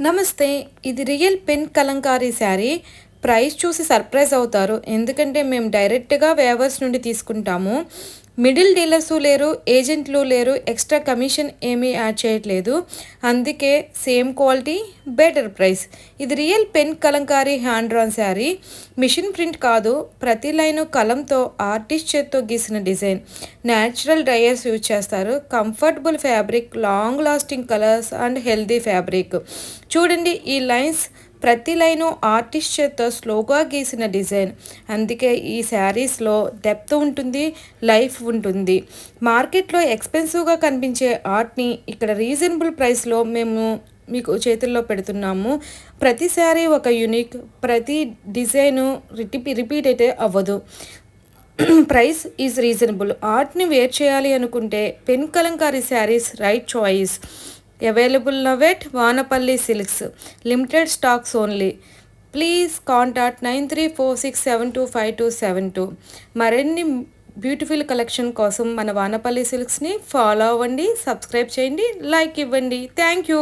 నమస్తే. ఇది real pen Kalamkari sari. Price చూసి సర్ప్రైజ్ అవుతారు. ఎందుకంటే మేము డైరెక్ట్‌గా వేవర్స్ నుండి తీసుకుంటాము. మిడిల్ డీలర్సు లేరు, ఏజెంట్లు లేరు, ఎక్స్‌ట్రా కమిషన్ ఏమీ యాడ్ చేయట్లేదు. అందుకే సేమ్ క్వాలిటీ, బెటర్ ప్రైస్. ఇది real pen Kalamkari hand drawn sari. Machine print కాదు. ప్రతి లైను కలంతో ఆర్టిస్ట్ చేత్తో గీసిన డిజైన్. న్యాచురల్ డ్రైయర్స్ యూజ్ చేస్తారు. Comfortable fabric, long lasting colours and healthy fabric. చూడండి ఈ లైన్స్, ప్రతి లైను ఆర్టిస్ట్ చేత్తో స్లోగా గీసిన డిజైన్. అందుకే ఈ శారీస్లో డెప్త్ ఉంటుంది, లైఫ్ ఉంటుంది. మార్కెట్లో ఎక్స్పెన్సివ్గా కనిపించే ఆర్ట్ని ఇక్కడ రీజనబుల్ ప్రైస్లో మేము మీకు చేతుల్లో పెడుతున్నాము. ప్రతి శారీ ఒక యూనిక్, ప్రతి డిజైను రిపీట్ అయితే అవ్వదు. Price is reasonable. ఆర్ట్ని వేర్ చేయాలి అనుకుంటే pen Kalamkari sarees right choice. Available now at Vanapalli silks. Limited stocks only. Please contact 9346725272. మరిన్ని బ్యూటిఫుల్ కలెక్షన్ కోసం మన వానపల్లి సిల్క్స్ని ఫాలో అవ్వండి, సబ్స్క్రైబ్ చేయండి, లైక్ ఇవ్వండి. Thank you.